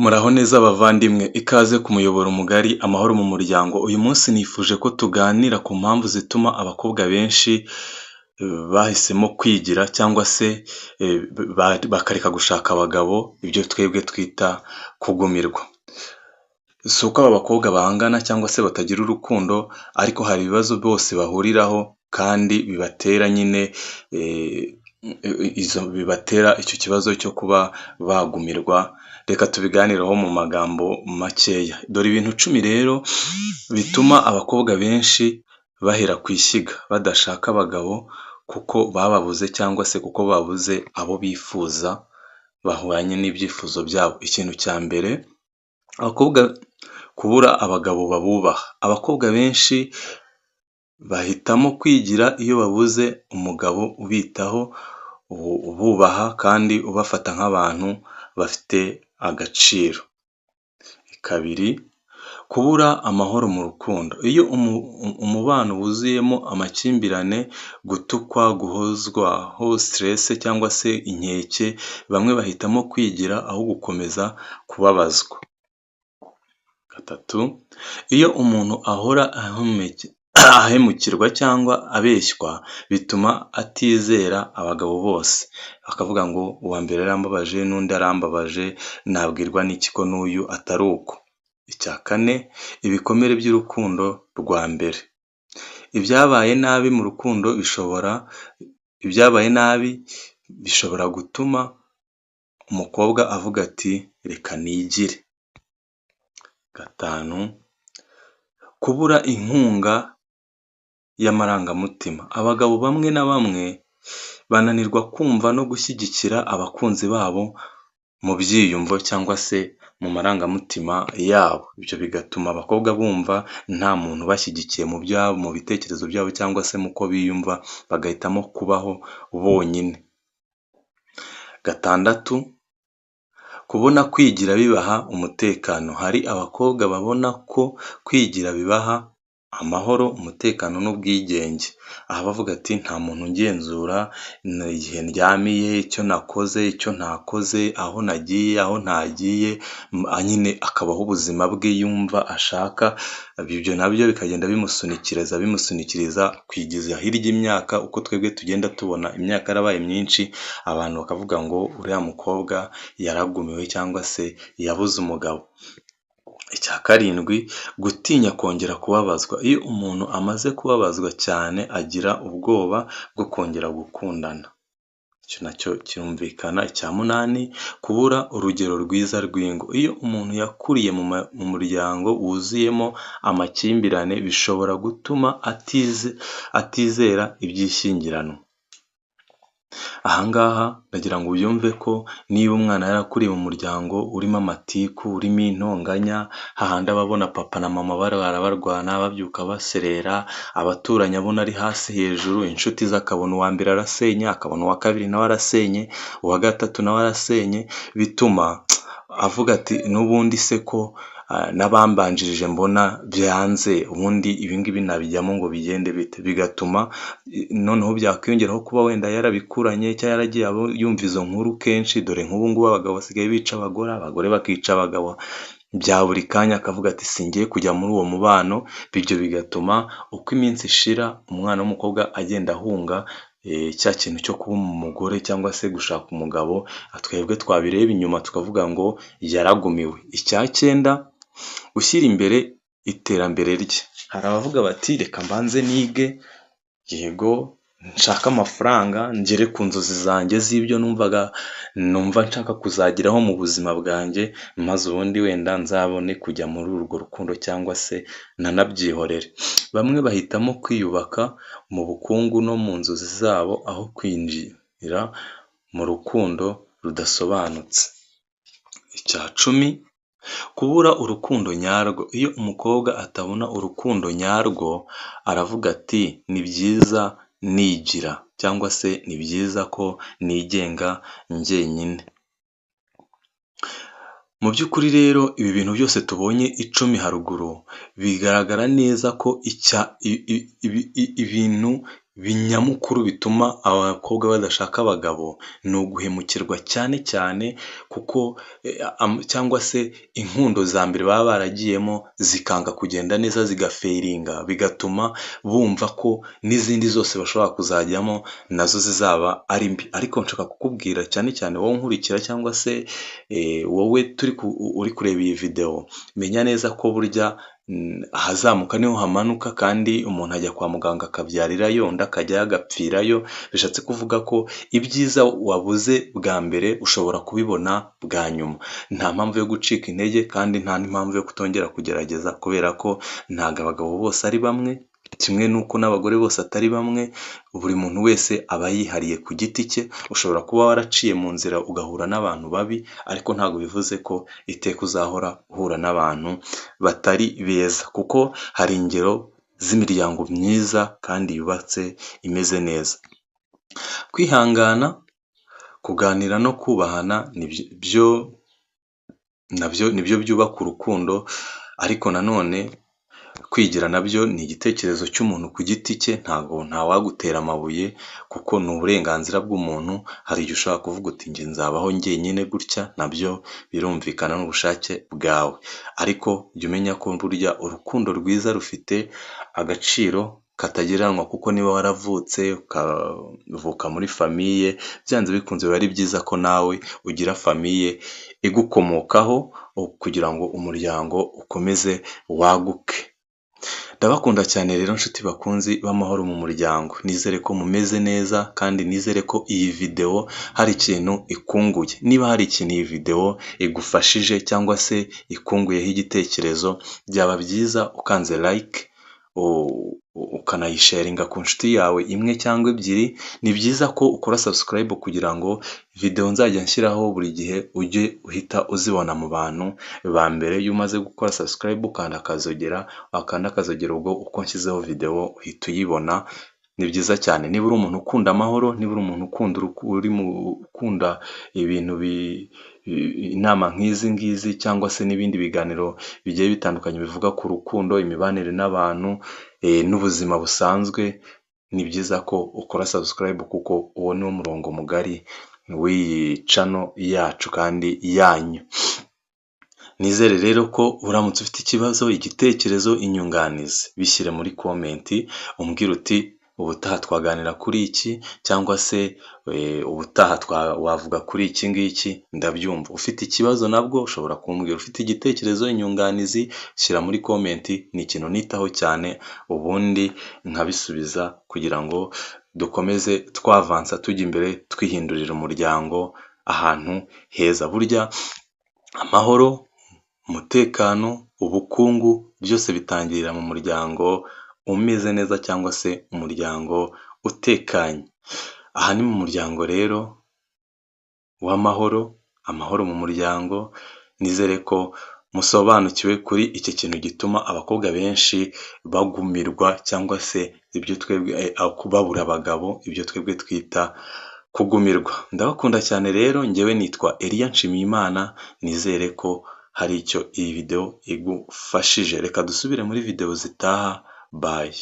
Muraho neza bavandimwe, ikaze ku muyoboro mugari amahoro mu muryango. Uyu munsi nifuje ko tuganira ku mpamvu zituma abakobwa benshi bahisemo kwigira cyangwa se bakareka gushaka abagabo, ibyo twebwe twita kugumirwa. Si uko aba bakobwa bangana cyangwa se batagira urukundo, ariko hari ibibazo bose bahuriraho kandi bibatera nyine bibatera icyo kibazo cyo kuba bagumirwa. Reka tubiganireho mu magambo makeya. Dore ibintu 10 rero bituma abakobwa benshi bahera ku ishyiga badashaka abagabo, kuko bababuze cyangwa se kuko babuze abo bifuza bahwanye n'ibyifuzo byabo. Ikintu cya mbere, abakobwa kubura abagabo babubaha. Abakobwa benshi bahitamo kwigira iyo babuze umugabo ubitaho, ububaha kandi ubafata nk'abantu bafite agaciro. Kabiri, kubura amahoro mu rukundo. Iyo umubano wuzuyemo amakimbirane, gutukwa, guhozwaho stress cyangwa se inkeke, bamwe bahitamo kwigira aho gukomeza kubabazwa. Gatatu, iyo umuntu ahora ahemukirwa cyangwa abeshywa, bituma atizera abagabo bose. Akavuga ngo uwa mbere arambabaje n'undi arambabaje, nabwirwa n'iki ko n'uyu atari uko. Icya kane, ibikomere by'urukundo rwa mbere. Ibyabaye nabi mu rukundo bishobora gutuma umukobwa avuga ati reka nigire. Gatanu, kubura inkunga y'amarangamutima. Abagabo bamwe na bamwe bananirwa kumva no gushyigikira abakunzi babo mu byiyumvo cyangwa se mu marangamutima yabo. Ibyo bigatuma abakobwa bumva nta muntu bashyigikiye mu byabo, mu bitekerezo byabo cyangwa se mu ko biyumva, bagahitamo kubaho bonyine. Gatandatu, kubona kwigira bibaha umutekano. Hari abakobwa babona ko kwigira bibaha amahoro, umutekano n'ubwigenge. Aha bavuga ati nta muntu ungenzura igihe ndyamiye, icyo nakoze, icyo ntakoze, aho nagiye, aho ntagiye, nyine akabaho ubuzima bwe yumva ashaka. Ibyo nabyo bikagenda bimusunikiriza kwigiza hirya imyaka. Uko twebwe tugenda tubona imyaka yarabaye myinshi, abantu bakavuga ngo uriya mukobwa yaragumiwe cyangwa se yabuze umugabo. Icya karindwi, gutinya kongera kubabazwa. Iyo umuntu amaze kubabazwa cyane, agira ubwoba bwo kongera gukundana. Icyo nacyo kirumvikana. Icya munani, kubura urugero rwiza rw'ingo. Iyo umuntu yakuriye mu muryango wuzuyemo amakimbirane, bishobora gutuma atizera iby'ishyingiranwa. Ahangaha ndagira ngo ubyumve ko niba umwana yarakuriye mu muryango urimo amatiku, urimo intonganya, hahandi ababona papa na mama barwana babyuka baserera, abaturanyi abona ari hasi hejuru, inshuti ze akabona uwa mbere arasenye, akabona uwa kabiri nawe arasenye, uwa gatatu nawe arasenye, bituma avuga ati n'ubundi se ko n'abambanjirije mbona byanze, ubundi ibingibi nabijyamo ngo bigende bite. Bigatuma noneho byakwiyongeraho kuba wenda yarabikuranye cyangwa yaragiye yumva izo nkuru kenshi. Dore nk'ubu ngubu abagabo basigaye bica abagore, abagore bakica abagabo bya buri kanya, akavuga ati singiye kujya muri uwo mubano. Ibyo bigatuma uko iminsi ishira, umwana w'umukobwa agenda ahunga cya kintu cyo kuba umugore cyangwa se gushaka umugabo. Twebwe twabireba inyuma tukavuga ngo yaragumiwe. Icya 9, gushyira imbere iterambere rye. Hari abavuga bati reka mbanze nige, yego nshaka amafaranga, ngere ku nzozi zanjye z'ibyo numva nshaka kuzageraho mu buzima bwanjye, maze ubundi wenda nzabone kujya muri urwo rukundo cyangwa se nanabyihorere. Bamwe bahitamo kwiyubaka mu bukungu no mu nzozi zabo, aho kwinjira mu rukundo rudasobanutse. Icya 10, kubura urukundo nyarwo. Iyo umukobwa atabona urukundo nyarwo, aravuga ati ni byiza nigira, cyangwa se ni byiza ko nigenga njyenyine. Mu by'ukuri rero ibi bintu byose tubonye 10 haruguru, bigaragara neza ko ibintu binyamukuru bituma abakobwa badashaka abagabo ni uguhemukirwa cyane cyane, kuko cyangwa se inkundo za mbere baba baragiyemo zikanga kugenda neza zigaferinga, bigatuma bumva ko n'izindi zose bashobora kuzajyamo nazo zizaba ari mbi. Ariko nshaka kukubwira cyane cyane wowe unkurikira cyangwa se wowe uri kureba iyi videwo, menya neza ko burya ahazamuka niho hamanuka, kandi umuntu ajya kwa muganga akabyarirayo, undi akajyayo agapfirayo. Bishatse kuvuga ko ibyiza wabuze bwa mbere ushobora kubibona bwa nyuma. Nta mpamvu yo gucika intege kandi nta n'impamvu yo kutongera kugerageza, kubera ko ntabwo abagabo bose ari bamwe, kimwe n'uko n'abagore bose atari bamwe. Buri muntu wese aba yihariye ku giti cye. Ushobora kuba waraciye mu nzira ugahura n'abantu babi, ariko ntabwo bivuze ko iteka uzahora uhura n'abantu batari beza, kuko hari ingero z'imiryango myiza kandi yubatse imeze neza. Kwihangana, kuganira no kubahana nibyo byubaka urukundo, ariko nanone kwigira nabyo ni igitekerezo cy'umuntu ku giti cye. Ntabwo ntawagutera amabuye, kuko ni uburenganzira bw'umuntu. Hari igihe ushobora kuvuga uti njye nzabaho njyenyine gutya, nabyo birumvikana n'ubushake bwawe, ariko jya umenya ko burya urukundo rwiza rufite agaciro katagereranywa, kuko niba waravutse ukavuka muri famiye, byanze bikunze biba ari byiza ko nawe ugira famiye igukomokaho, kugira ngo umuryango ukomeze waguke. Ndabakunda cyane rero nshuti bakunzi b'amahoro mu muryango, nizere ko mumeze neza, kandi nizere ko iyi videwo hari ikintu ikunguye. Niba hari ikintu iyi videwo igufashije cyangwa se ikunguyeho igitekerezo, byaba byiza ukanze like, ukanayisharinga ku nshuti yawe imwe cyangwa ebyiri. Ni byiza ko ukora subscribe kugira ngo videwo nzajya nshyiraho buri gihe ujye uhita uzibona mu bantu ba mbere. Iyo umaze gukora subscribe ukanda akazogera, ubwo uko nshyizeho videwo uhita uyibona. Ni byiza cyane. Niba uri umuntu ukunda amahoro, niba uri umuntu ukunda ibintu inama nk'izi ngizi, cyangwa se n'ibindi biganiro bigiye bitandukanye bivuga ku rukundo, imibanire n'abantu, n'ubuzima busanzwe, ni byiza ko ukora subscribe, kuko uwo ni wo murongo mugari w'iyi channel yacu kandi yanyu. Nizere rero ko uramutse ufite ikibazo, igitekerezo, inyunganizi, bishyire muri komenti, umbwira uti ubutaha twaganira kuri iki, cyangwa se ubutaha wavuga kuri iki ngiki, ndabyumva. Ufite ikibazo nabwo ushobora kumbwira, ufite igitekerezo, inyunganizi, shyira muri komenti. Ni ikintu nitaho cyane, ubundi nkabisubiza, kugira ngo dukomeze twavansa tujya imbere, twihindurira umuryango ahantu heza. Burya amahoro, umutekano, ubukungu, byose bitangirira mu muryango umeze neza, cyangwa se umuryango utekanye. Aha ni mu muryango rero w'amahoro, amahoro mu muryango. Nizere ko musobanukiwe kuri iki kintu gituma abakobwa benshi bagumirwa, cyangwa se ibyo twebwe babura abagabo, ibyo twebwe twita kugumirwa. Ndabakunda cyane rero, njyewe nitwa Elia Nshimiyimana. Nizere ko hari icyo iyi videwo igufashije. Reka dusubire muri videwo zitaha. Bye.